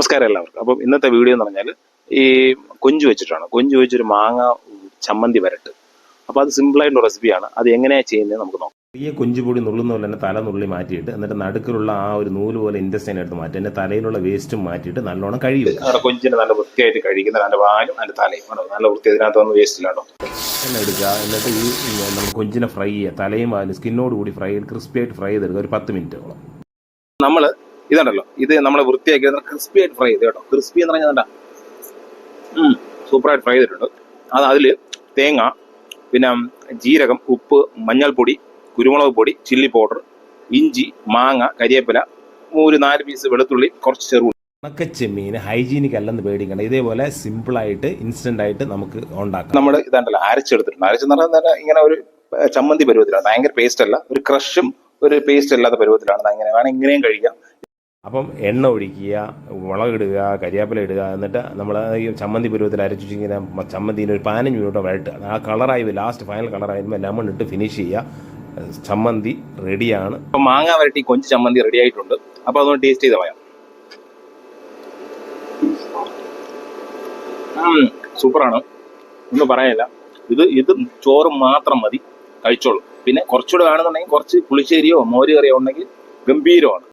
നമസ്കാരം എല്ലാവർക്കും. അപ്പം ഇന്നത്തെ വീഡിയോ എന്ന് പറഞ്ഞാൽ ഈ കൊഞ്ച് വെച്ചിട്ടാണ്. കൊഞ്ച് വെച്ചൊരു മാങ്ങ ചമ്മന്തി വരട്ട്. അപ്പോൾ അത് സിമ്പിളായിട്ടുള്ള റെസിപ്പിയാണ്. അത് എങ്ങനെയാണ് ചെയ്യുന്നത് നമുക്ക് നോക്കാം. ഈ കൊഞ്ച് പൊടി നുള്ളുന്ന പോലെ തന്നെ തല നുള്ളി മാറ്റിയിട്ട് എന്നിട്ട് നടുക്കിലുള്ള ആ ഒരു നൂല് പോലെ ഇൻഡസ്റ്റൈൻ എടുത്ത് മാറ്റി എൻ്റെ തലയിലുള്ള വേസ്റ്റും മാറ്റിയിട്ട് നല്ലോണം കഴുകി വെക്കും. നമ്മുടെ കൊഞ്ചിനെ നല്ല വൃത്തിയായിട്ട് കഴുകുന്ന നല്ല വാലും നല്ല തലയും നല്ല വൃത്തി, ഇതിനകത്തൊന്നും വേസ്റ്റ് ഇല്ലാണ്ടോ. എണ്ണ എടുക്കുക, എന്നിട്ട് ഈ നമ്മൾ കൊഞ്ചിനെ ഫ്രൈ ചെയ്യുക. തലയും വാലും സ്കിന്നോട് കൂടി ഫ്രൈ ചെയ്ത് ക്രിസ്പിയായിട്ട് ഫ്രൈ ചെയ്തെടുക്കുക ഒരു 10 മിനിറ്റോളം. നമ്മൾ ഇതുണ്ടല്ലോ, ഇത് നമ്മൾ വൃത്തിയാക്കി ക്രിസ്പി ആയിട്ട് ഫ്രൈ ചെയ്ത് കേട്ടോ. ക്രിസ്പി എന്ന് പറഞ്ഞാൽ സൂപ്പറായിട്ട് ഫ്രൈ ചെയ്തിട്ടുണ്ട്. അതിൽ തേങ്ങ, പിന്നെ ജീരകം, ഉപ്പ്, മഞ്ഞൾപ്പൊടി, കുരുമുളക് പൊടി, ചില്ലി പൗഡർ, ഇഞ്ചി, മാങ്ങ, കരിവേപ്പില, ഒരു 4 പീസ് വെളുത്തുള്ളി, കുറച്ച് ചെറുള്ളി. ഉണക്കച്ചെമ്മീൻ ഹൈജീനിക് അല്ലെന്ന് പേടിക്കണ്ട. ഇതേപോലെ സിമ്പിളായിട്ട് ഇൻസ്റ്റന്റ് ആയിട്ട് നമുക്ക് ഉണ്ടാക്കാം. നമ്മൾ ഇതാണ്ടല്ലോ അരച്ചെടുത്തിട്ടുണ്ട്. അരച്ചെന്ന് പറഞ്ഞാൽ ഇങ്ങനെ ഒരു ചമ്മന്തി പരുവത്തിലാണ്. ഭയങ്കര പേസ്റ്റ് അല്ല, ഒരു ക്രഷും ഒരു പേസ്റ്റ് അല്ലാത്ത പരുവത്തിലാണ്. അങ്ങനെ വേണം, ഇങ്ങനെയും കഴിക്കാം. അപ്പം എണ്ണ ഒഴിക്കുക, മുളകിടുക, കരിവേപ്പില ഇടുക, എന്നിട്ട് നമ്മൾ ഈ ചമ്മന്തി പരുവത്തിൽ അരച്ചു ഇങ്ങനെ ചമ്മന്തിയിൽ ഒരു 15 മിനിറ്റ് വഴട്ടുക. ആ കളറായി ലാസ്റ്റ് ഫൈനൽ കളറായിരുമ്പോൾ ലെമൺ ഇട്ട് ഫിനിഷ് ചെയ്യുക. ചമ്മന്തി റെഡിയാണ്. അപ്പം മാങ്ങ വരട്ടി കൊഞ്ച് ചമ്മന്തി റെഡി ആയിട്ടുണ്ട്. അപ്പോൾ അതൊന്ന് ടേസ്റ്റ് ചെയ്ത് പറയാം. സൂപ്പറാണ്, ഒന്നും പറയാനില്ല. ഇത് ചോറ് മാത്രം മതി, കഴിച്ചോളൂ. പിന്നെ കുറച്ചുകൂടെ വേണമെന്നുണ്ടെങ്കിൽ കുറച്ച് പുളിശ്ശേരിയോ മോര് കറിയോ ഉണ്ടെങ്കിൽ ഗംഭീരമാണ്.